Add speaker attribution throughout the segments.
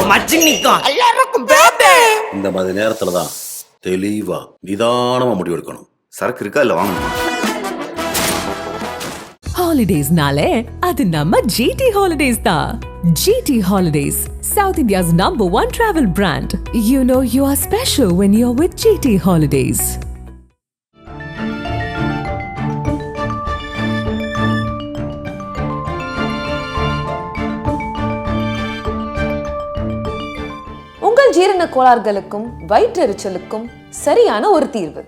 Speaker 1: மச்சி நிக்கும் எல்லாருக்கும் இந்த மாதிரி நேரத்துல தான் தெளிவா நிதானமா முடிவு எடுக்கணும். சரக்கு இருக்கா இல்ல வாங்கணுமா?
Speaker 2: Holidays-nale, adu namma GT Holidays da. GT Holidays, South India's #1 travel brand. You know you are special when you're with GT Holidays.
Speaker 3: உங்கள் ஜீரண கோளாறுகளுக்கும் வயிற்றெரிச்சலுக்கும் சரியான ஒரு தீர்வு.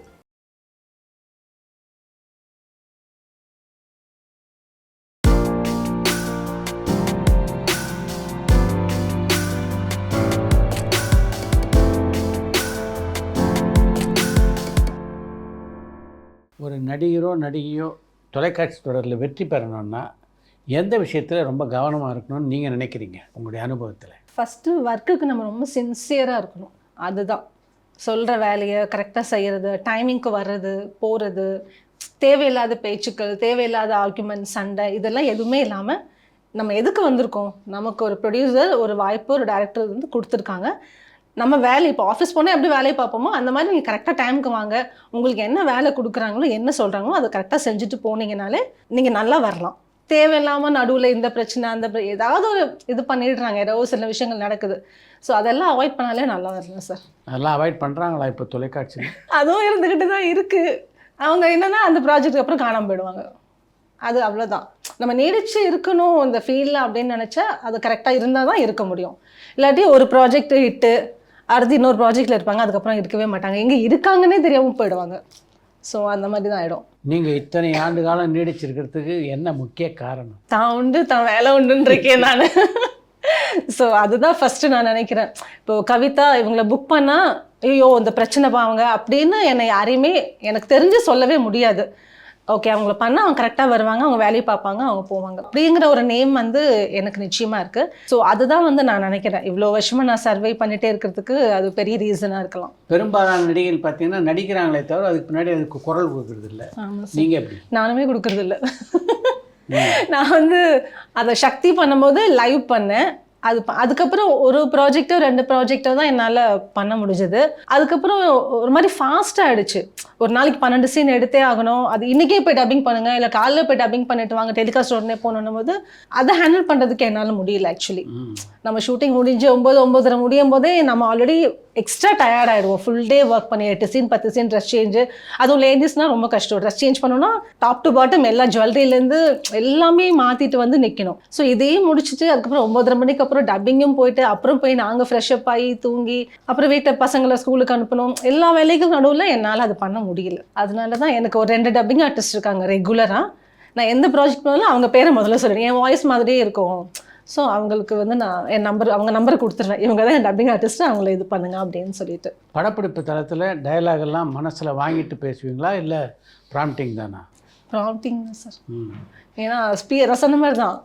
Speaker 4: ஒரு நடிகரோ நடிகையோ தொலைக்காட்சி தொடரில் வெற்றி பெறணும்னா எந்த விஷயத்தில் ரொம்ப கவனமாக இருக்கணும்னு நீங்கள் நினைக்கிறீங்க உங்களுடைய அனுபவத்தில்?
Speaker 5: ஃபஸ்ட்டு ஒர்க்குக்கு நம்ம ரொம்ப சின்சியராக இருக்கணும். அதுதான் சொல்கிற வேலையை கரெக்டாக செய்கிறது, டைமிங்க்கு வர்றது போகிறது, தேவையில்லாத பேச்சுக்கள், தேவையில்லாத ஆர்குமெண்ட், சண்டை இதெல்லாம் எதுவுமே இல்லாமல் நம்ம எதுக்கு வந்திருக்கோம், நமக்கு ஒரு ப்ரொடியூசர் ஒரு வாய்ப்பு ஒரு டைரக்டர் வந்து கொடுத்துருக்காங்க, நம்ம வேலை இப்போ ஆஃபீஸ் போனால் எப்படி வேலையை பார்ப்போமோ அந்த மாதிரி நீங்கள் கரெக்டாக டைமுக்கு வாங்க, உங்களுக்கு என்ன வேலை கொடுக்குறாங்களோ என்ன சொல்கிறாங்களோ அதை கரெக்டாக செஞ்சுட்டு போனீங்கனாலே நீங்கள் நல்லா வரலாம். தேவையில்லாமல் நடுவில் இந்த பிரச்சனை அந்த ஏதாவது ஒரு இது பண்ணிடுறாங்க, ஏதோ சில விஷயங்கள் நடக்குது. ஸோ அதெல்லாம் அவாய்ட் பண்ணாலே நல்லா வரலாம் சார். அதெல்லாம்
Speaker 4: அவாய்ட் பண்ணுறாங்களா இப்போ தொலைக்காட்சி?
Speaker 5: அதுவும் இருந்துக்கிட்டு தான் இருக்குது. அவங்க என்னென்னா அந்த ப்ராஜெக்ட்டுக்கு அப்புறம் காணாமல் போயிடுவாங்க. அது அவ்வளோதான். நம்ம நீடிச்சு இருக்கணும் இந்த ஃபீல்டில் அப்படின்னு நினச்சா அது கரெக்டாக இருந்தால் தான் இருக்க முடியும். இல்லாட்டி ஒரு ப்ராஜெக்ட் ஹிட்டு அடுத்து இன்னொரு ப்ராஜெக்டில் இருப்பாங்க, அதுக்கப்புறம் இருக்கவே மாட்டாங்க, எங்கே இருக்காங்கன்னே தெரியாமல் போயிடுவாங்க. ஸோ அந்த மாதிரி தான் ஆகிடும்.
Speaker 4: நீங்கள் இத்தனை ஆண்டு காலம் நீடிச்சிருக்கிறதுக்கு என்ன முக்கிய காரணம்?
Speaker 5: தான் உண்டு தான் வேலை உண்டுன்னு இருக்கேன் நான். ஸோ அதுதான் ஃபஸ்ட்டு நான் நினைக்கிறேன். இப்போது கவிதா இவங்களை புக் பண்ணால் ஐயோ இந்த பிரச்சனை பாவங்க அப்படின்னு என்னை யாரையுமே எனக்கு தெரிஞ்சு சொல்லவே முடியாது. ஓகே அவங்கள பண்ணால் அவங்க கரெக்டாக வருவாங்க, அவங்க வேலையை பார்ப்பாங்க, அவங்க போவாங்க அப்படிங்கிற ஒரு நேம் வந்து எனக்கு நிச்சயமாக இருக்குது. ஸோ அதுதான் வந்து நான் நினைக்கிறேன் இவ்வளோ வருஷமாக நான் சர்வை பண்ணிகிட்டே இருக்கிறதுக்கு அது பெரிய ரீசனாக இருக்கலாம்.
Speaker 4: பெரும்பாலான நடிகைகள் பார்த்தீங்கன்னா நடிக்கிறாங்களே தவிர அதுக்கு பின்னாடி அதுக்கு குரல் கொடுக்குறது இல்லை. நீங்கள் எப்படி?
Speaker 5: நானுமே கொடுக்குறது இல்லை. நான் வந்து அதை சக்தி பண்ணும்போது லைவ் பண்ணேன். அதுக்கப்புறம் ஒரு ப்ராஜெக்டோ 2 ப்ராஜெக்டோ தான் என்னால் பண்ண முடிஞ்சது. அதுக்கப்புறம் ஒரு மாதிரி ஃபாஸ்ட்டாக ஆகிடுச்சு. ஒரு நாளைக்கு 12 சீன் எடுத்தே ஆகணும், அது இன்றைக்கே போய் டப்பிங் பண்ணுங்கள் இல்லை காலையில் போய் டப்பிங் பண்ணிட்டு வாங்க டெலிகாஸ்ட் உடனே போகணும் போது அதை ஹேண்டில் பண்ணுறதுக்கு என்னால் முடியல. ஆக்சுவலி நம்ம ஷூட்டிங் முடிஞ்சு 9-9:30 முடியும் போதே நம்ம ஆல்ரெடி எக்ஸ்ட்ரா டயர்ட் ஆகிடுவோம். ஃபுல் டே ஒர்க் பண்ணி 8 சீன் 10 சீன் ட்ரெஸ் சேஞ்சு, அதுவும் லேடிஸ்னால் ரொம்ப கஷ்டம். ட்ரெஸ் சேஞ்ச் பண்ணணும்னா டாப் டு பாட்டம் எல்லா ஜுவல்லரிலேருந்து எல்லாமே மாற்றிட்டு வந்து நிற்கணும். ஸோ இதையும் முடிச்சுட்டு அதுக்கப்புறம் 9:30 மணிக்கு அப்புறம் டப்பிங்கும் போயிட்டு அப்புறம் போய் நாங்கள் ஃப்ரெஷ்அப் ஆகி தூங்கி அப்புறம் வீட்டை பசங்களை ஸ்கூலுக்கு அனுப்பணும், எல்லா வேலைக்கும் நடுவில் என்னால் அது பண்ண முடியல. அதனால தான் எனக்கு ஒரு 2 டப்பிங் ஆர்டிஸ்ட் இருக்காங்க ரெகுலராக. நான் எந்த ப்ராஜெக்ட் பண்ணாலும் அவங்க பேரை முதல்ல சொல்லுவேன், என் வாய்ஸ் மாதிரியே இருக்கும். ஸோ அவங்களுக்கு வந்து நான் என் அவங்க நம்பரை கொடுத்துருவேன், இவங்க தான் என் டப்பிங் ஆர்டிஸ்ட்டு, அவங்கள இது பண்ணுங்க அப்படின்னு சொல்லிட்டு.
Speaker 4: படப்பிடிப்பு தளத்தில் டயலாக் எல்லாம் மனசில் வாங்கிட்டு பேசுவீங்களா இல்லை ப்ராம்ப்டிங் தானா?
Speaker 5: ப்ராம்ப்டிங் தான் சார். ஏன்னா நான் சொன்ன மாதிரி தான்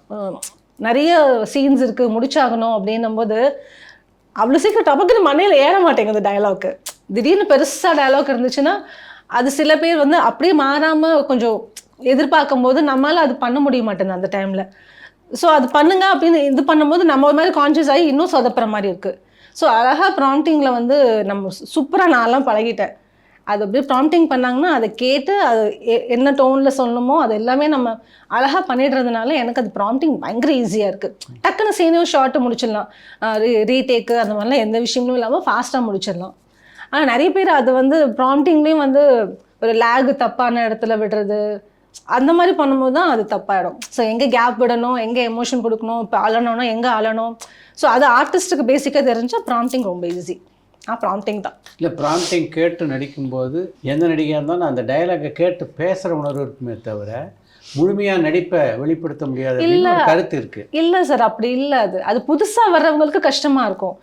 Speaker 5: நிறைய சீன்ஸ் இருக்குது முடிச்சாகணும் அப்படின்னும் போது அவ்வளோ சீக்கிரம் டபக்குன்னு மண்ணையில் ஏற மாட்டேங்குது டயலாக்கு. திடீர்னு பெருசாக டயலாக் இருந்துச்சுன்னா அது சில பேர் வந்து அப்படியே மாறாமல் கொஞ்சம் எதிர்பார்க்கும் போது நம்மளால் அது பண்ண முடிய மாட்டேங்குது அந்த டைமில். ஸோ அது பண்ணுங்க அப்படின்னு இது பண்ணும்போது நம்ம ஒரு மாதிரி கான்ஷியஸ் ஆகி இன்னும் சொதப்புற மாதிரி இருக்குது. ஸோ அழகாக ப்ராம்ப்டிங்கில் வந்து நம்ம சூப்பராக நான்லாம் பழகிட்டேன். அது அப்படியே ப்ராம்ப்டிங் பண்ணாங்கன்னா அதை கேட்டு அது என்ன டோனில் சொல்லணுமோ அது எல்லாமே நம்ம அழகாக பண்ணிடுறதுனால எனக்கு அது ப்ராம்ப்டிங் பயங்கர ஈஸியாக இருக்குது. டக்குன்னு சீனியும் ஷார்ட்டு முடிச்சிடலாம், ரீடேக்கு அந்த மாதிரிலாம் எந்த விஷயங்களும் இல்லாமல் ஃபாஸ்ட்டாக முடிச்சிடலாம். ஆனால் நிறைய பேர் அது வந்து ப்ராம்ப்டிங்லேயும் வந்து ஒரு லேகு தப்பான இடத்துல விடுறது அந்த மாதிரி பண்ணும்போது தான் அது தப்பாயிடும். ஸோ எங்கே கேப் விடணும், எங்கே எமோஷன் கொடுக்கணும், இப்போ அழணும்னா எங்கே அழணும், ஸோ அது ஆர்டிஸ்ட்டுக்கு பேசிக்காக தெரிஞ்சால் ப்ராம்ப்டிங் ரொம்ப ஈஸி. ப்ராம்ப்டிங் தான்.
Speaker 4: இல்லை ப்ராம்ப்டிங் கேட்டு நடிக்கும்போது எந்த நடிகையாக இருந்தாலும் அந்த டயலாகை கேட்டு பேசுகிற உணர்வு இருக்குமே தவிர முழுமையாக நடிப்பை வெளிப்படுத்த முடியாத கருத்து இருக்குது.
Speaker 5: இல்லை சார் அப்படி இல்லை. அது புதுசாக வர்றவங்களுக்கு கஷ்டமாக இருக்கும்.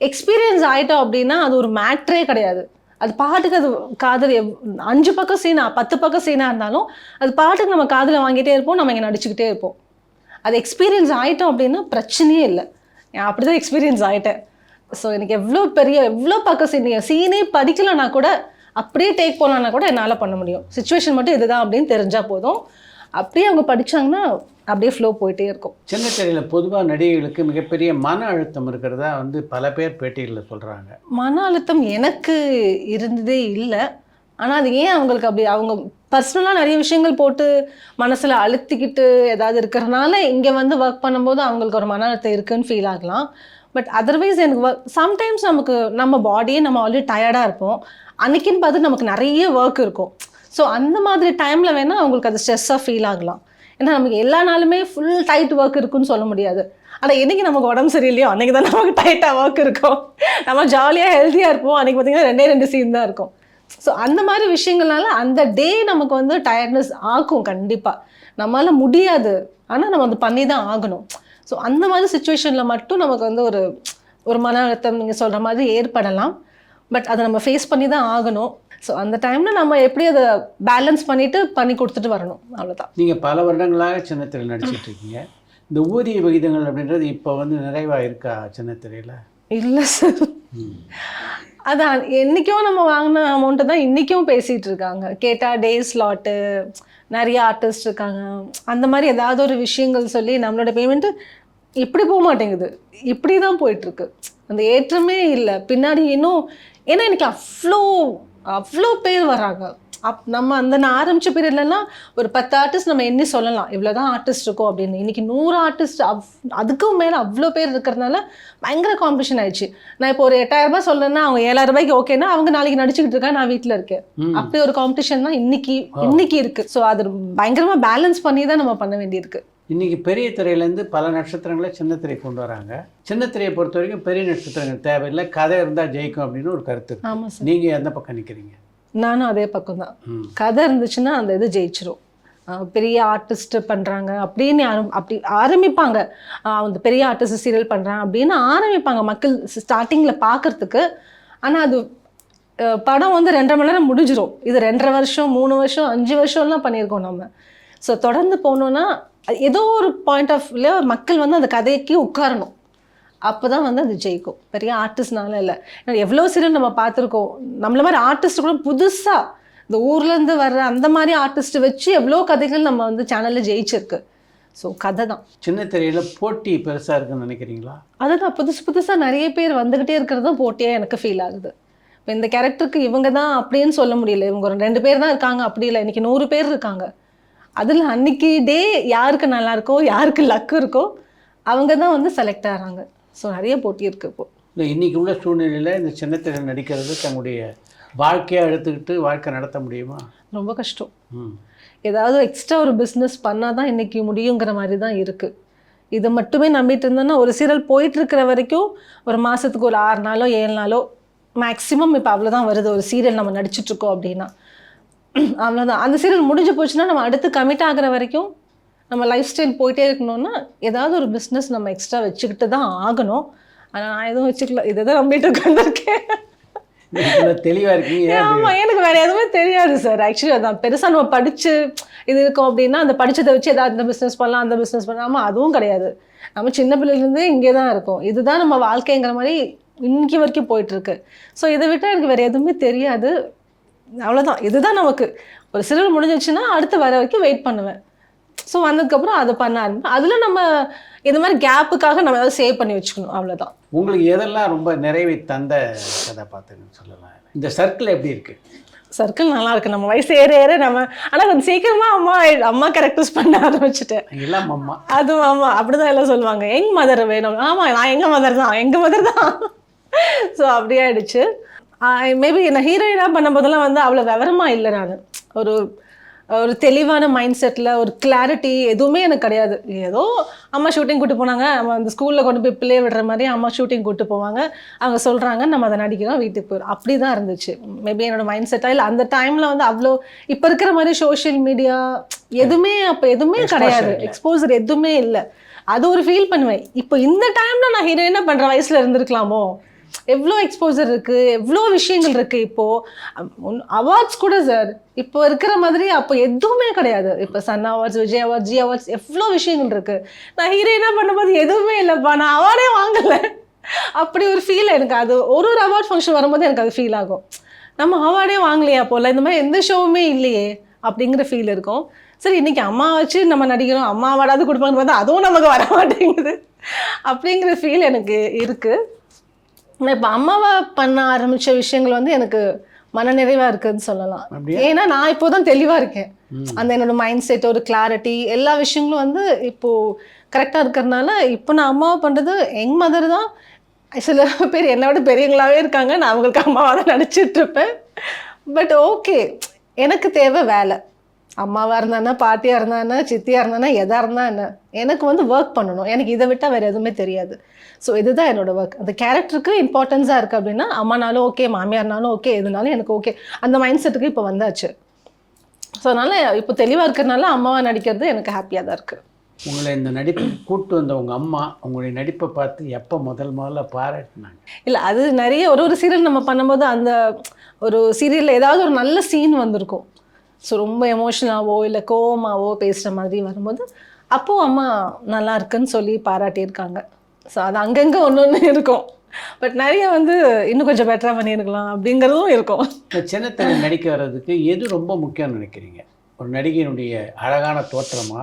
Speaker 5: எக்ஸ்பீரியன்ஸ் ஆகிட்டோம் அப்படின்னா அது ஒரு மேட்ரே கிடையாது. அது பாட்டுக்கு அது காதல் 5 பக்கம் சீனா 10 பக்கம் சீனாக இருந்தாலும் அது பாட்டுக்கு நம்ம காதில் வாங்கிட்டே இருப்போம், நம்ம இங்கே நடிச்சுக்கிட்டே இருப்போம். அது எக்ஸ்பீரியன்ஸ் ஆகிட்டோம் அப்படின்னா பிரச்சனையே இல்லை. நான் அப்படி தான் எக்ஸ்பீரியன்ஸ் ஆகிட்டேன். ஸோ எனக்கு எவ்வளோ பக்கம் சீனே படிக்கலைன்னா கூட அப்படியே டேக் போகலான்னா கூட என்னால் பண்ண முடியும். சிச்சுவேஷன் மட்டும் இதுதான் அப்படின்னு தெரிஞ்சால் போதும். அப்படியே அவங்க படிச்சாங்கன்னா அப்படியே ஃப்ளோ போயிட்டே இருக்கும்.
Speaker 4: சின்ன திரையில் பொதுவாக நடிகைகளுக்கு மிகப்பெரிய மன அழுத்தம் இருக்கிறதா வந்து பல பேர் பேட்டிகளில் சொல்கிறாங்க.
Speaker 5: மன அழுத்தம் எனக்கு இருந்ததே இல்லை. ஆனால் அது ஏன் அவங்களுக்கு அப்படி அவங்க பர்சனலாக நிறைய விஷயங்கள் போட்டு மனசில் அழுத்திக்கிட்டு ஏதாவது இருக்கிறனால இங்கே வந்து ஒர்க் பண்ணும்போது அவங்களுக்கு ஒரு மன அழுத்தம் இருக்குன்னு ஃபீல் ஆகலாம். பட் அதர்வைஸ் எனக்கு சம்டைம்ஸ் நமக்கு நம்ம பாடியே நம்ம ஆல்ரெடி டயர்டாக இருப்போம், அன்னைக்குன்னு பார்த்து நமக்கு நிறைய ஒர்க் இருக்கும். ஸோ அந்த மாதிரி டைமில் வேணால் அவங்களுக்கு அது ஸ்ட்ரெஸ்ஸாக ஃபீல் ஆகலாம். ஏன்னா நமக்கு எல்லா நாளுமே ஃபுல் டைட் ஒர்க் இருக்குன்னு சொல்ல முடியாது. ஆனால் என்றைக்கு நமக்கு உடம்பு சரியில்லையோ அன்றைக்கி தான் நமக்கு டைட்டாக ஒர்க் இருக்கும். நம்ம ஜாலியாக ஹெல்த்தியாக இருப்போம், அன்றைக்கி பார்த்திங்கன்னா 2 சீன் தான் இருக்கும். ஸோ அந்த மாதிரி விஷயங்கள்னால அந்த டே நமக்கு வந்து டயர்ட்னஸ் ஆகும். கண்டிப்பாக நம்மளால் முடியாது, ஆனால் நம்ம வந்து பண்ணி தான் ஆகணும். ஸோ அந்த மாதிரி சுச்சுவேஷனில் மட்டும் நமக்கு வந்து ஒரு மன அழுத்தம் நீங்கள் சொல்கிற மாதிரி ஏற்படலாம். பட் அதை நம்ம ஃபேஸ் பண்ணி தான் ஆகணும். ஸோ அந்த டைமில் நம்ம எப்படி அதை பேலன்ஸ் பண்ணி கொடுத்துட்டு வரணும், அவ்வளோதான்.
Speaker 4: நீங்கள் பல வருடங்களாக சின்னத்திரையில் நடிச்சிட்டு இருக்கீங்க. இந்த ஊதிய விகிதங்கள் அப்படின்றது இப்போ வந்து நிறைவாக இருக்கா சின்னத்திரையில்?
Speaker 5: இல்லை சார், அதான் என்றைக்கும் நம்ம வாங்கின அமௌண்ட்டு தான் இன்றைக்கும் பேசிகிட்டு இருக்காங்க. கேட்டால் டே ஸ்லாட்டு, நிறைய ஆர்டிஸ்ட் இருக்காங்க, அந்த மாதிரி ஏதாவது ஒரு விஷயங்கள் சொல்லி நம்மளோட பேமெண்ட்டு இப்படி போக மாட்டேங்குது, இப்படி தான் போயிட்டுருக்கு. அந்த ஏற்றமே இல்லை. பின்னாடி இன்னும் ஏன்னா எனக்கு அவ்வளோ பேர் வராங்க. நம்ம நான் ஆரம்பித்த பீரியட்லலாம் ஒரு 10 ஆர்டிஸ்ட் நம்ம எண்ணி சொல்லலாம் இவ்வளோ தான் ஆர்டிஸ்ட் இருக்கும் அப்படின்னு. இன்றைக்கி 100 ஆர்டிஸ்ட் அதுக்கும் மேலே அவ்வளோ பேர் இருக்கிறதுனால பயங்கர காம்படிஷன் ஆயிடுச்சு. நான் இப்போ ஒரு 8,000 ரூபாய் சொல்லேன்னா அவங்க 7,000 ரூபாய்க்கு ஓகேன்னா அவங்க நாளைக்கு நடிச்சுக்கிட்டு இருக்கா, நான் வீட்டில் இருக்கேன். அப்படி ஒரு காம்படிஷன் தான் இன்னைக்கு இருக்குது. ஸோ அது பயங்கரமாக பேலன்ஸ் பண்ணி தான் நம்ம பண்ண வேண்டியிருக்கு.
Speaker 4: இன்றைக்கி பெரிய திரையிலேருந்து பல நட்சத்திரங்களை சின்ன திரை கொண்டு வராங்க. சின்ன திரையை பொறுத்த வரைக்கும் பெரிய நட்சத்திரங்கள் தேவையில்லை, கதை இருந்தால் ஜெயிக்கும் அப்படின்னு ஒரு கருத்து.
Speaker 5: ஆமாம் சார்.
Speaker 4: நீங்கள் எந்த பக்கம் நிற்கிறீங்க?
Speaker 5: நானும் அதே பக்கம் தான். கதை இருந்துச்சுன்னா அந்த இது ஜெயிச்சிரும். பெரிய ஆர்டிஸ்ட் பண்ணுறாங்க அப்படின்னு அப்படி ஆரம்பிப்பாங்க. அந்த பெரிய ஆர்டிஸ்ட் சீரியல் பண்ணுறாங்க அப்படின்னு ஆரம்பிப்பாங்க மக்கள் ஸ்டார்டிங்கில் பார்க்குறதுக்கு. ஆனால் அது படம் வந்து 2.5 மணி நேரம் முடிஞ்சிடும். இது 2.5 வருஷம் 3 வருஷம் 5 வருஷம்லாம் பண்ணியிருக்கோம் நம்ம. ஸோ தொடர்ந்து போனோன்னா ஏதோ ஒரு பாயிண்ட் ஆஃப் வியூ மக்கள் வந்து அந்த கதைக்கு உட்காரணும், அப்போ தான் வந்து அது ஜெயிக்கும். பெரிய ஆர்டிஸ்ட்னால இல்லை. எவ்வளோ சீரியல் நம்ம பார்த்துருக்கோம். நம்மள மாதிரி ஆர்டிஸ்ட் கூட புதுசாக இந்த ஊர்லேருந்து வர்ற அந்த மாதிரி ஆர்டிஸ்ட் வச்சு எவ்வளோ கதைகள் நம்ம வந்து சேனலில் ஜெயிச்சிருக்கு. ஸோ கதை தான்.
Speaker 4: சின்ன திரையில் போட்டி பெருசாக இருக்குன்னு நினைக்கிறீங்களா?
Speaker 5: அதுதான் புதுசாக நிறைய பேர் வந்துக்கிட்டே இருக்கிறது தான் போட்டியாக எனக்கு ஃபீல் ஆகுது. இப்போ இந்த கேரக்டருக்கு இவங்க தான் அப்படின்னு சொல்ல முடியல, இவங்க ஒரு 2 பேர் தான் இருக்காங்க அப்படி இல்லை, இன்றைக்கி 100 பேர் இருக்காங்க. அதில் அன்றைக்கி டே யாருக்கு நல்லா இருக்கோ யாருக்கு லக்கு இருக்கோ அவங்க தான் வந்து செலக்ட் ஆகிறாங்க. ஸோ நிறைய போட்டி இருக்குது இப்போது.
Speaker 4: இல்லை, இன்றைக்கி உள்ள சூழ்நிலையில் இந்த சின்ன திரையில் நடிக்கிறது தன்னுடைய வாழ்க்கையாக எடுத்துக்கிட்டு வாழ்க்கை நடத்த முடியுமா? ரொம்ப
Speaker 5: கஷ்டம். ஏதாவது எக்ஸ்ட்ரா ஒரு பிஸ்னஸ் பண்ணால் தான் இன்றைக்கி முடியுங்கிற மாதிரி தான் இருக்குது. இதை மட்டுமே நம்பிட்டு இருந்தோன்னா ஒரு சீரியல் போயிட்டுருக்கிற வரைக்கும் ஒரு மாதத்துக்கு ஒரு 6 நாளோ 7 நாளோ மேக்ஸிமம் இப்போ அவ்வளோதான் வருது ஒரு சீரியல் நம்ம நடிச்சிட்ருக்கோம் அப்படின்னா, அவ்வளோதான். அந்த சீரியல் முடிஞ்சு போச்சுன்னா நம்ம அடுத்து கமிட் ஆகிற வரைக்கும் நம்ம லைஃப் ஸ்டைல் போயிட்டே இருக்கணும்னா ஏதாவது ஒரு பிஸ்னஸ் நம்ம எக்ஸ்ட்ரா வச்சுக்கிட்டு தான் ஆகணும். ஆனால் நான் எதுவும் வச்சுக்கல, இதை தான் நம்பிட்டு உட்காந்துருக்கேன்.
Speaker 4: தெளிவாக இருக்கீங்க.
Speaker 5: ஆமாம், எனக்கு வேறு எதுவுமே தெரியாது சார். ஆக்சுவலி அதான் பெருசாக நம்ம படித்து இது இருக்கோம் அப்படின்னா அந்த படித்ததை வச்சு ஏதாவது இந்த பிஸ்னஸ் பண்ணலாம் அந்த பிஸ்னஸ் பண்ணலாமா, அதுவும் கிடையாது. நம்ம சின்ன பிள்ளைலேருந்தே இங்கே தான் இருக்கோம், இதுதான் நம்ம வாழ்க்கைங்கிற மாதிரி இன்னைக்கு வரைக்கும் போயிட்டுருக்கு. ஸோ இதை விட்டால் எனக்கு வேறு எதுவுமே தெரியாது, அவ்வளோதான். இதுதான் நமக்கு ஒரு சீரியல் முடிஞ்சிச்சுன்னா அடுத்து வர வரைக்கும் வெயிட் பண்ணுவேன். ஸோ வந்ததுக்கப்புறம் அதை பண்ண ஆரம்பிப்பேன். அதில் நம்ம இந்த மாதிரி கேப்புக்காக நம்ம ஏதாவது சேவ் பண்ணி வச்சுக்கணும், அவ்வளோதான்.
Speaker 4: உங்களுக்கு எதெல்லாம் ரொம்ப நிறைவை தந்த கதாபாத்திரம்னு சொல்லலாம்? இந்த சர்க்கிள் எப்படி இருக்குது?
Speaker 5: சர்க்கிள் நல்லா இருக்குது. நம்ம வயசு ஏற நம்ம ஆனால் கொஞ்சம் சீக்கிரமாக அம்மா கேரக்டர்ஸ் பண்ண ஆரம்பிச்சுட்டேன்.
Speaker 4: எல்லாம் அம்மா,
Speaker 5: அதுவும் ஆமாம், அப்படி தான் எல்லாம் சொல்லுவாங்க. எங் மதர் வேணும். ஆமாம், நான் எங்கள் மதர் தான். ஸோ அப்படியே ஆயிடுச்சு. மேபி என்ன ஹீரோயினாக பண்ணும்போதெல்லாம் வந்து அவ்வளோ விவரமாக இல்லை. நான் ஒரு தெளிவான மைண்ட் செட்டில் ஒரு கிளாரிட்டி எதுவுமே எனக்கு கிடையாது. ஏதோ அம்மா ஷூட்டிங் கூப்பிட்டு போனாங்க, நம்ம அந்த ஸ்கூலில் கொண்டு போய் பிள்ளைய விடுற மாதிரி அம்மா ஷூட்டிங் கூப்பிட்டு போவாங்க, அவங்க சொல்கிறாங்க நம்ம அதை நடிக்கிறோம், வீட்டுக்கு போயிடும், அப்படி தான் இருந்துச்சு. மேபி என்னோடய மைண்ட் செட்டாக இல்லை. அந்த டைமில் வந்து அவ்வளோ இப்போ இருக்கிற மாதிரி சோஷியல் மீடியா எதுவுமே அப்போ எதுவுமே கிடையாது, எக்ஸ்போசர் எதுவுமே இல்லை. அது ஒரு ஃபீல் பண்ணுவேன். இப்போ இந்த டைமில் நான் ஹீரோயினாக பண்ணுற வயசில் இருந்திருக்கலாமோ, எவ்வளோ எக்ஸ்போசர் இருக்குது, எவ்வளோ விஷயங்கள் இருக்குது. இப்போது அவார்ட்ஸ் கூட சார் இப்போ இருக்கிற மாதிரி அப்போ எதுவுமே கிடையாது. இப்போ Sun awards, Vijay awards, Zee awards, எவ்வளோ விஷயங்கள் இருக்குது. நான் ஹீரோயினாக பண்ணும்போது எதுவுமே இல்லைப்பா, நான் அவார்டே வாங்கலை, அப்படி ஒரு ஃபீல் எனக்கு. அது ஒரு அவார்ட் ஃபங்க்ஷன் வரும்போது எனக்கு அது ஃபீல் ஆகும், நம்ம அவார்டே வாங்கலையா போல, இந்த மாதிரி எந்த ஷோவுமே இல்லையே அப்படிங்கிற ஃபீல் இருக்கும். சரி இன்னைக்கு அம்மா வச்சு நம்ம நடிக்கிறோம், அம்மா வராது கொடுப்பாங்கன்னு பார்த்தா அதுவும் நமக்கு வர மாட்டேங்குது அப்படிங்கிற ஃபீல் எனக்கு இருக்குது. இப்போ அம்மாவா பண்ண ஆரம்பித்த விஷயங்கள் வந்து எனக்கு மனநிறைவாக இருக்குதுன்னு சொல்லலாம். ஏன்னா நான் இப்போ தான் தெளிவாக இருக்கேன். அந்த என்னோட மைண்ட் செட், ஒரு கிளாரிட்டி, எல்லா விஷயங்களும் வந்து இப்போது கரெக்டாக இருக்கிறதுனால இப்போ நான் அம்மாவை பண்ணுறது எங்கள் மதர் தான். சில பேர் என்னை விட பெரியவங்களாகவே இருக்காங்க, நான் அவங்களுக்கு அம்மாவாக தான் நினச்சிட்ருப்பேன். பட் ஓகே, எனக்கு தேவை வேலை. அம்மாவாக இருந்தானா, பாட்டியாக இருந்தானா, சித்தியாக இருந்தானா, எதாக இருந்தா என்ன, எனக்கு வந்து ஒர்க் பண்ணணும். எனக்கு இதை விட்டால் வேறு எதுவுமே தெரியாது. ஸோ இதுதான் என்னோட ஒர்க். அந்த கேரக்டருக்கு இம்பார்ட்டன்ஸாக இருக்குது அப்படின்னா அம்மானாலும் ஓகே, மாமியார்னாலும் ஓகே, எதுனாலும் எனக்கு ஓகே, அந்த மைண்ட் செட்டுக்கு இப்போ வந்தாச்சு. ஸோ அதனால் இப்போ தெளிவாக இருக்கிறதுனால அம்மாவாக நடிக்கிறது எனக்கு ஹாப்பியாக தான் இருக்குது.
Speaker 4: உங்களை இந்த நடிப்புக்கு கூப்பிட்டு வந்த உங்கள் அம்மா உங்களுடைய நடிப்பை பார்த்து எப்போ முதல்ல பாராட்டினாங்க?
Speaker 5: இல்லை, அது நிறைய ஒரு சீரியல் நம்ம பண்ணும்போது அந்த ஒரு சீரியலில் ஏதாவது ஒரு நல்ல சீன் வந்திருக்கும். ஸோ ரொம்ப எமோஷனலாவோ இல்லை கோவமாவோ பேசுகிற மாதிரி வரும்போது அப்போது அம்மா நல்லா இருக்குன்னு சொல்லி பாராட்டியிருக்காங்க. ஸோ அது அங்கங்கே ஒன்று இருக்கும். பட் நிறைய வந்து இன்னும் கொஞ்சம் பெட்டராக பண்ணியிருக்கலாம் அப்படிங்கிறதும் இருக்கும்.
Speaker 4: இந்த சின்னத்திரை நடிக்க வர்றதுக்கு எது ரொம்ப முக்கியம்னு நினைக்கிறீங்க? ஒரு நடிகையினுடைய அழகான தோற்றமா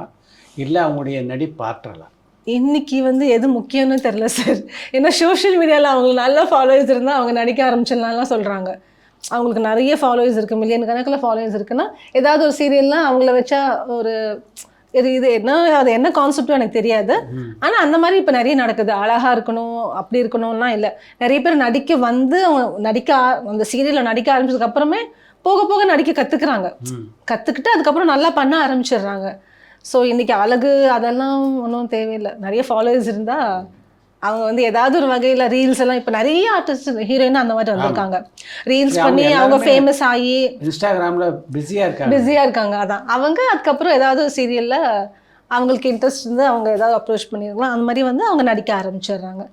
Speaker 4: இல்லை அவங்களுடைய நடிப்பாற்றலா?
Speaker 5: இன்னைக்கு வந்து எது முக்கியம்னு தெரில சார். ஏன்னா சோஷியல் மீடியாவில் அவங்களுக்கு நல்ல ஃபாலோவர்ஸ் இருந்தால் அவங்க நடிக்க ஆரம்பிச்சிடலாம்லாம் சொல்கிறாங்க. அவங்களுக்கு நிறைய ஃபாலோவர்ஸ் இருக்குது, மில்லியன் கணக்கில் ஃபாலோவர்ஸ் இருக்குன்னா ஏதாவது ஒரு சீரியல்லாம் அவங்கள வச்சா ஒரு இது என்ன, அது என்ன கான்செப்டும் எனக்கு தெரியாது. ஆனால் அந்த மாதிரி இப்போ நிறைய நடக்குது. அழகாக இருக்கணும், அப்படி இருக்கணும்லாம் இல்லை. நிறைய பேர் நடிக்க வந்து அந்த சீரியலில் நடிக்க ஆரம்பிச்சதுக்கப்புறமே போக போக நடிக்க கற்றுக்கிட்டு அதுக்கப்புறம் நல்லா பண்ண ஆரம்பிச்சிடுறாங்க. ஸோ இன்றைக்கி அழகு அதெல்லாம் ஒன்றும் தேவையில்லை. நிறைய ஃபாலோவர்ஸ் இருந்தால் அவங்க வந்து ஏதாவது ஒரு வகையில் ரீல்ஸ் எல்லாம் இப்போ நிறைய ஆர்டிஸ்ட் ஹீரோயின் அந்த மாதிரி வந்திருக்காங்க. ரீல்ஸ் பண்ணி அவங்க ஃபேமஸ் ஆகி
Speaker 4: இன்ஸ்டாகிராமில் பிஸியாக
Speaker 5: இருக்காங்க. அதான் அவங்க அதுக்கப்புறம் ஏதாவது ஒரு சீரியலில் அவங்களுக்கு இன்ட்ரெஸ்ட் இருந்து அவங்க ஏதாவது அப்ரோச் பண்ணியிருக்கலாம், அந்த மாதிரி வந்து அவங்க நடிக்க ஆரம்பிச்சிடுறாங்க.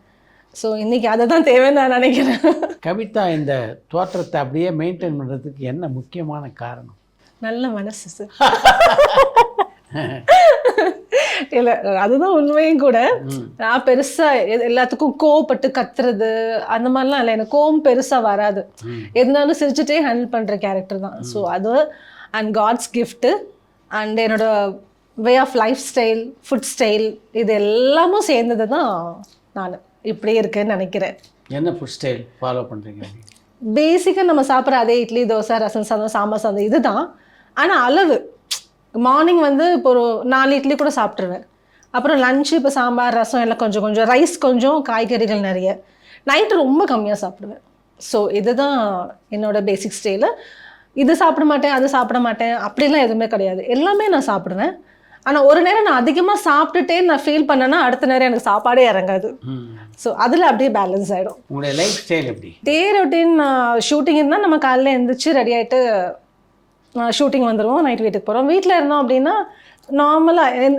Speaker 5: ஸோ இன்றைக்கி அதை தான் தேவைன்னு நான் நினைக்கிறேன்.
Speaker 4: கவிதா, இந்த தோற்றத்தை அப்படியே மெயின்டைன் பண்ணுறதுக்கு என்ன முக்கியமான காரணம்?
Speaker 5: நல்ல மனசு சார். இல்லை, அதுதான் உண்மையும் கூட. நான் பெருசாக எல்லாத்துக்கும் கோவப்பட்டு கத்துறது அந்த மாதிரிலாம் இல்லை. எனக்கு கோவம் பெருசாக வராது. எதுனாலும் சிரிச்சுட்டே ஹேண்டில் பண்ணுற கேரக்டர் தான். ஸோ அது அண்ட் காட்ஸ் கிஃப்ட்டு அண்ட் என்னோட way of life style, food style, இது எல்லாமும் சேர்ந்தது தான் நான் இப்படி இருக்கேன்னு நினைக்கிறேன்.
Speaker 4: என்ன ஃபுட் ஸ்டைல் ஃபாலோ பண்ணுறீங்க?
Speaker 5: பேசிக்காக நம்ம சாப்பிட்ற அதே இட்லி, தோசை, ரசம் சாதம், சாம்பார் சாதம் இதுதான். ஆனால் அளவு மார்னிங் வந்து இப்போ ஒரு 4 இட்லி கூட சாப்பிட்ருவேன். அப்புறம் லஞ்சு இப்போ சாம்பார், ரசம் எல்லாம் கொஞ்சம் கொஞ்சம், ரைஸ் கொஞ்சம், காய்கறிகள் நிறைய. நைட்டு ரொம்ப கம்மியாக சாப்பிடுவேன். ஸோ இதுதான் என்னோடய பேசிக் ஸ்டைலு. இது சாப்பிட மாட்டேன், அது சாப்பிட மாட்டேன் அப்படிலாம் எதுவுமே கிடையாது. எல்லாமே நான் சாப்பிடுவேன். ஆனால் ஒரு நேரம் நான் அதிகமாக சாப்பிட்டுட்டே நான் ஃபீல் பண்ணேன்னா அடுத்த நேரம் எனக்கு சாப்பாடே இறங்காது. ஸோ அதில் அப்படியே பேலன்ஸ் ஆகிடும்.
Speaker 4: உங்களுடைய லைஃப் ஸ்டைல் எப்படி?
Speaker 5: டே ரொட்டீன் ஷூட்டிங் இருந்தால் நம்ம காலையில் எழுந்திரிச்சு ரெடி ஆகிட்டு ஷூட்டிங் வந்துடுவோம், நைட் வீட்டுக்கு போகிறோம். வீட்டில் இருந்தோம் அப்படின்னா நார்மலாக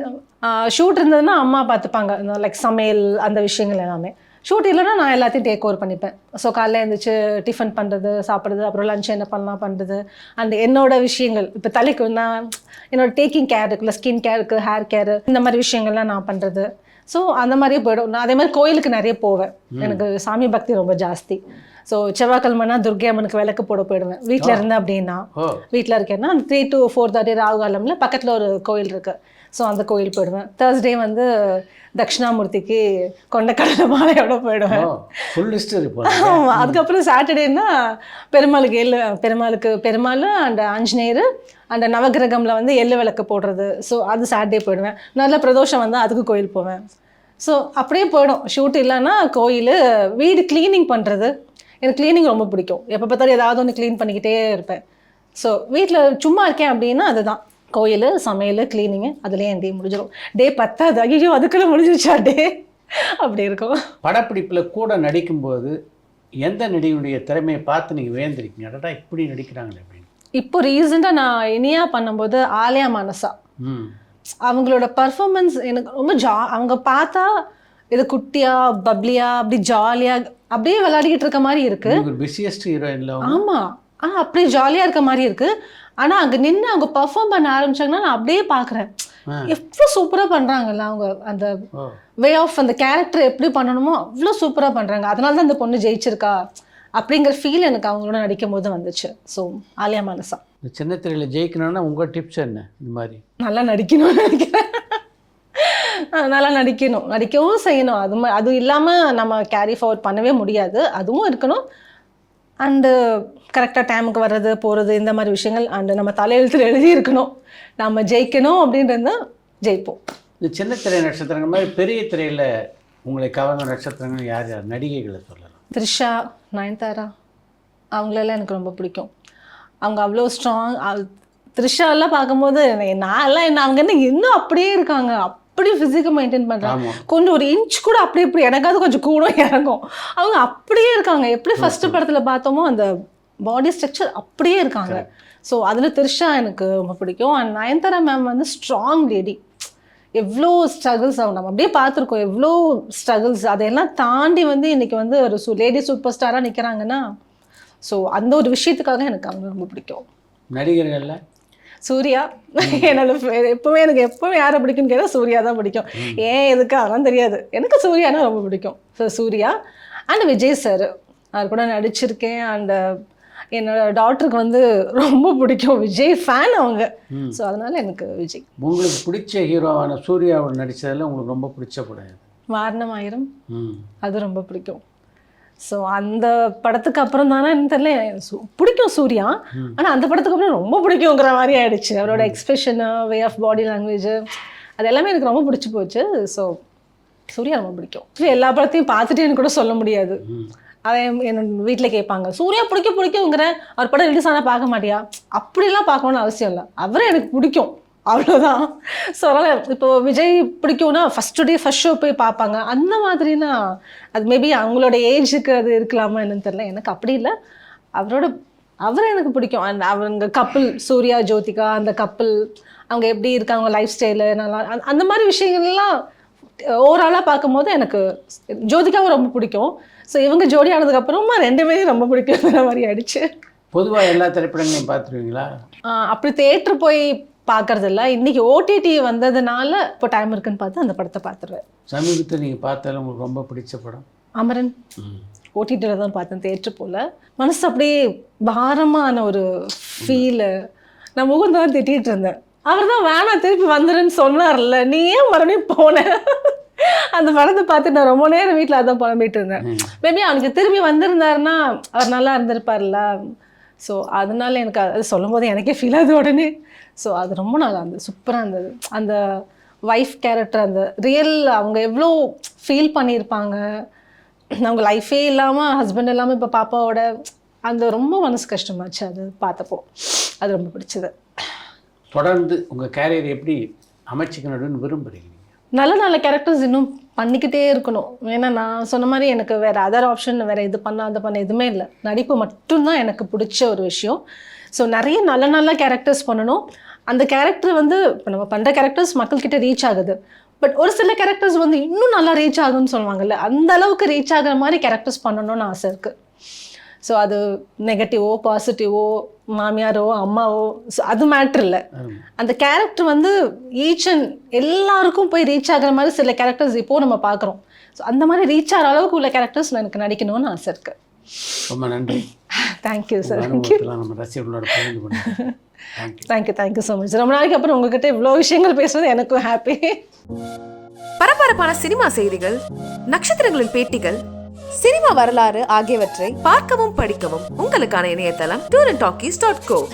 Speaker 5: ஷூட் இருந்ததுன்னா அம்மா பார்த்துப்பாங்க, லைக் சமையல் அந்த விஷயங்கள் எல்லாமே. ஷூட் இல்லைன்னா நான் எல்லாத்தையும் டேக் ஓவர் பண்ணிப்பேன். ஸோ காலையில் எழுந்திரிச்சு டிஃபன் பண்ணுறது, சாப்பிட்றது, அப்புறம் லஞ்ச் என்ன பண்ணலாம் பண்ணுறது, அந்த என்னோட விஷயங்கள். இப்போ தலைக்கு நான் என்னோட டேக்கிங் கேர் இருக்குல்ல, ஸ்கின் கேர் இருக்குது, ஹேர் கேரு, இந்த மாதிரி விஷயங்கள்லாம் நான் பண்ணுறது. ஸோ அந்த மாதிரியே போய்டும். நான் அதே மாதிரி கோயிலுக்கு நிறைய போவேன். எனக்கு சாமி பக்தி ரொம்ப ஜாஸ்தி. ஸோ செவ்வாய்க்கிழமைனா துர்கை அம்மனுக்கு விளக்கு போட போயிடுவேன். வீட்டில் இருந்தேன் அப்படின்னா, வீட்டில் இருக்கேன்னா 3 to 4:30 ராகுகாலமில் பக்கத்தில் ஒரு கோயில் இருக்குது. ஸோ அந்த கோயில் போயிடுவேன். தேர்ஸ்டே வந்து தட்சிணாமூர்த்திக்கு கொண்டக்கடலை மாலையோட போயிடுவேன். ஆமாம். அதுக்கப்புறம் சாட்டர்டேன்னா பெருமாள் அண்ட் ஆஞ்சநேயர் அண்ட் நவகிரகமில் வந்து எள்ளு விளக்கு போடுறது. ஸோ அது சாட்டர்டே போயிடுவேன். நல்ல பிரதோஷம் வந்து அதுக்கு கோயில் போவேன். ஸோ அப்படியே போயிடும். ஷூட் இல்லைன்னா கோயில். வீடு க்ளீனிங் பண்ணுறது, எனக்கு க்ளீனிங் ரொம்ப பிடிக்கும். எப்போ பார்த்தாலும் ஏதாவது ஒன்று க்ளீன் பண்ணிக்கிட்டே இருப்பேன். ஸோ வீட்டில் சும்மா இருக்கேன் அப்படின்னா அதுதான், கோயில், சமையல், க்ளீனிங்கு, அதுலேயே என் டே முடிஞ்சிடும். டே 10 ஐயோ அதுக்குள்ளே முடிஞ்சிருச்சா டே அப்படி இருக்கும்.
Speaker 4: படப்பிடிப்பில் கூட நடிக்கும்போது எந்த நடிகனுடைய திறமையை பார்த்து நீங்கள் வேந்திருக்கீங்க, அடடா இப்படி நடிக்கிறாங்களே அப்படின்னு?
Speaker 5: இப்போ ரீசெண்டாக நான் இனியா பண்ணும்போது ஆலயா மனசா, அவங்களோட பர்ஃபார்மன்ஸ் எனக்கு ரொம்ப அவங்க பார்த்தா இது குட்டியா பப்ளியா அப்படி ஜாலியா அப்படியே விளையாடிக்கிட்டு இருக்க மாதிரி இருக்கு.
Speaker 4: பிஸியஸ்ட் ஹீரோயின்ல.
Speaker 5: ஆமாம். அப்படியே ஜாலியாக இருக்க மாதிரி இருக்கு. ஆனால் அங்கே நின்று அவங்க பர்ஃபார்ம் பண்ண ஆரம்பிச்சாங்கன்னா நான் அப்படியே பார்க்குறேன், எவ்வளோ சூப்பராக பண்ணுறாங்கல்ல அவங்க. அந்த வே ஆஃப் அந்த கேரக்டர் எப்படி பண்ணணுமோ அவ்வளோ சூப்பராக பண்ணுறாங்க. அதனால தான் அந்த பொண்ணு ஜெயிச்சிருக்கா அப்படிங்கிற ஃபீல் எனக்கு அவங்களோட நடிக்கும் போது வந்துச்சு. ஸோ ஆலியா மானசா.
Speaker 4: இந்த சின்ன திரையில் ஜெயிக்கணும்னா உங்கள் டிப்ஸ் என்ன? இந்த மாதிரி
Speaker 5: நல்லா நடிக்கணும்னு நினைக்கிறேன். நல்லா நடிக்கவும் செய்யணும். அது இல்லாமல் நம்ம கேரி ஃபார்வர்ட் பண்ணவே முடியாது. அதுவும் இருக்கணும். அண்டு கரெக்டாக டைமுக்கு வர்றது போகிறது இந்த மாதிரி விஷயங்கள் அண்டு நம்ம தலையெழுத்தில் எழுதி இருக்கணும். நம்ம ஜெயிக்கணும் அப்படின்றது ஜெயிப்போம்.
Speaker 4: இந்த சின்ன திரை நட்சத்திரங்கள் மாதிரி பெரிய திரையில் உங்களை கவர்ந்த நட்சத்திரங்கள் யார் யார் நடிகைகளை சொல்லலாம்?
Speaker 5: த்ரிஷா, நயன்தாரா அவங்களெல்லாம் எனக்கு ரொம்ப பிடிக்கும். அவங்க அவ்வளோ ஸ்ட்ராங். த்ரிஷாலாம் பார்க்கும்போது நான்லாம் அவங்க என்ன இன்னும் அப்படியே இருக்காங்க. அப்படி ஃபிசிக்கை மெயின்டைன் பண்ணுறாங்க. கொஞ்சம் ஒரு இன்ச் கூட அப்படி இப்படி எனக்காவது கொஞ்சம் கூட இறங்கும். அவங்க அப்படியே இருக்காங்க. எப்படி ஃபர்ஸ்ட் படத்தில் பார்த்தோமோ அந்த பாடி ஸ்ட்ரக்சர் அப்படியே இருக்காங்க. ஸோ அதில் த்ரிஷா எனக்கு ரொம்ப பிடிக்கும். அண்ட் நயன்தாரா மேம் வந்து ஸ்ட்ராங் லேடி. எவ்வளோ ஸ்ட்ரகிள்ஸ் அவங்க நம்ம அப்படியே பார்த்துருக்கோம். எவ்வளோ ஸ்ட்ரகிள்ஸ் அதையெல்லாம் தாண்டி வந்து இன்னைக்கு வந்து ஒரு லேடி சூப்பர் ஸ்டாராக நிற்கிறாங்கன்னா ஸோ அந்த ஒரு விஷயத்துக்காக எனக்கு அவங்க ரொம்ப பிடிக்கும்.
Speaker 4: நடிகர்களில்
Speaker 5: சூர்யா என்னோட எப்பவுமே யாரை பிடிக்கும்னு கேட்டால் சூர்யா தான் பிடிக்கும். ஏன் எதுக்கு அதெல்லாம் தெரியாது. எனக்கு சூர்யானா ரொம்ப பிடிக்கும். So Suriya and Vijay sir அவர் கூட நடிச்சிருக்கேன். அண்ட் என்னோட டாட்டருக்கு வந்து ரொம்ப பிடிக்கும். விஜய் ஃபேன் அவங்க. ஸோ அதனால எனக்கு விஜய்.
Speaker 4: உங்களுக்கு பிடிச்ச ஹீரோவான சூர்யாவோட நடித்ததில் உங்களுக்கு ரொம்ப பிடிச்ச படம்?
Speaker 5: வாரணம் ஆயிரம். அது ரொம்ப பிடிக்கும். ஸோ அந்த படத்துக்கு அப்புறம் தானே தெரியல பிடிக்கும் சூர்யா. ஆனால் அந்த படத்துக்கு அப்புறம் ரொம்ப பிடிக்குங்கிற மாதிரி ஆயிடுச்சு. அவரோட expression, way of body language அது எல்லாமே எனக்கு ரொம்ப பிடிச்சி போச்சு. ஸோ சூர்யா ரொம்ப பிடிக்கும். எல்லா படத்தையும் பார்த்துட்டேன்னு கூட சொல்ல முடியாது. அதை என்னோட வீட்டில் கேட்பாங்க, சூர்யா பிடிக்குங்கிற அவர் படம் ரிலீஸ் ஆனால் பார்க்க மாட்டியா? அப்படிலாம் பார்க்கணுன்னு அவசியம் இல்லை. அவரே எனக்கு பிடிக்கும் அவ்வளோதான். ஸோ அதனால் இப்போ விஜய் பிடிக்கும்னா ஃபஸ்ட் டே ஃபஸ்ட் ஷோ போய் பார்ப்பாங்க. அந்த மாதிரினா அது மேபி அவங்களோட ஏஜுக்கு அது இருக்கலாமா என்னன்னு தெரியல. எனக்கு அப்படி இல்லை. அவரை எனக்கு பிடிக்கும். அண்ட் அவங்க கப்பிள் சூர்யா ஜோதிகா அந்த கப்பிள் அவங்க எப்படி இருக்காங்க, லைஃப் ஸ்டைலு நல்லா அந்த மாதிரி விஷயங்கள்லாம் ஓவராலாக பார்க்கும்போது எனக்கு ஜோதிகாவும் ரொம்ப பிடிக்கும். ஸோ இவங்க ஜோடி ஆனதுக்கப்புறமா ரெண்டுமே ரொம்ப பிடிக்குங்கிற மாதிரி ஆயிடுச்சு.
Speaker 4: பொதுவாக எல்லா திரைப்படங்களையும் பார்த்துருவீங்களா?
Speaker 5: அப்படி தேட்டர் போய் பார்க்கறது இல்லை. இன்னைக்கு ஓடிடி வந்ததுனால இப்போ டைம் இருக்குன்னு பார்த்து அந்த படத்தை பார்த்துருவேன்.
Speaker 4: சமீபத்தில் நீங்கள் பார்த்தாலும் உங்களுக்கு ரொம்ப பிடிச்ச படம்?
Speaker 5: அமரன். ஓடிடியில் தான் பார்த்தேன், தேட்டர் போல். மனசு அப்படியே பாரமான ஒரு ஃபீலு. நான் முகம் தான் திட்டிகிட்டு இருந்தேன். அவர் தான் வேணாம் திருப்பி வந்துடுன்னு சொன்னார்ல, நீ ஏன் மறுபடியும் போனேன்? அந்த படத்தை பார்த்து நான் ரொம்ப நேரம் வீட்டில் அதான் புலம்பிட்டு இருந்தேன். மேபி அவனுக்கு திரும்பி வந்திருந்தாருன்னா அவர் நல்லா இருந்திருப்பார்ல. ஸோ அதனால எனக்கு அது சொல்லும் போது எனக்கே ஃபீல் ஆகுது உடனே. ஸோ அது ரொம்ப நல்லா இருந்தது, சூப்பராக இருந்தது. அந்த ஒய்ஃப் கேரக்டர் அந்த ரியல் அவங்க எவ்வளோ ஃபீல் பண்ணியிருப்பாங்க. அவங்க லைஃபே இல்லாமல் ஹஸ்பண்ட் இல்லாமல் இப்போ பாப்பாவோட அந்த ரொம்ப மனசு கஷ்டமாச்சு அது பார்த்தப்போ. அது ரொம்ப பிடிச்சது.
Speaker 4: தொடர்ந்து உங்கள் கேரியர் எப்படி அமைச்சிக்கணும்னு விரும்புகிறீங்க?
Speaker 5: நல்ல கேரக்டர்ஸ் இன்னும் பண்ணிக்கிட்டே இருக்கணும். ஏன்னா நான் சொன்ன மாதிரி எனக்கு வேறு அதர் ஆப்ஷன் வேறு இது பண்ண எதுவுமே இல்லை. நடிப்பு மட்டும்தான் எனக்கு பிடிச்ச ஒரு விஷயம். ஸோ நிறைய நல்ல கேரக்டர்ஸ் பண்ணணும். அந்த கேரக்டர் வந்து இப்போ நம்ம பண்ணுற கேரக்டர்ஸ் மக்கள்கிட்ட ரீச் ஆகுது. பட் ஒரு சில கேரக்டர்ஸ் வந்து இன்னும் நல்லா ரீச் ஆகுன்னு சொல்லுவாங்கல்ல, அந்த அளவுக்கு ரீச் ஆகிற மாதிரி கேரக்டர்ஸ் பண்ணணும்னு ஆசை இருக்குது. ஸோ அது நெகட்டிவோ பாசிட்டிவோ மாமியாரோ அம்மாவோ அது மேட்ரு இல்லை. அந்த கேரக்டர் வந்து ஈச் அண்ட் எல்லாருக்கும் போய் ரீச் ஆகிற மாதிரி சில கேரக்டர்ஸ் இப்போது நம்ம பார்க்குறோம். ஸோ அந்த மாதிரி ரீச் ஆகிற அளவுக்கு உள்ள கேரக்டர்ஸ் எனக்கு நடிக்கணும்னு ஆசை இருக்குது.
Speaker 4: ரொம்ப நன்றி.
Speaker 5: Thank you sir.
Speaker 4: நம்ம ரசிகர்களோட பகிர்ந்து கொண்டோம்.
Speaker 5: Thank you so much. ரொம்ப நாளைக்கு அப்புறம் உங்ககிட்ட இவ்வளோ விஷயங்கள் பேசுறது எனக்கும் ஹாப்பி.
Speaker 3: பரபரப்பான சினிமா செய்திகள், நட்சத்திரங்களின் பேட்டிகள், சினிமா வரலாறு ஆகியவற்றை பார்க்கவும் படிக்கவும் உங்களுக்கான இணையதளம் tourantalkies.co.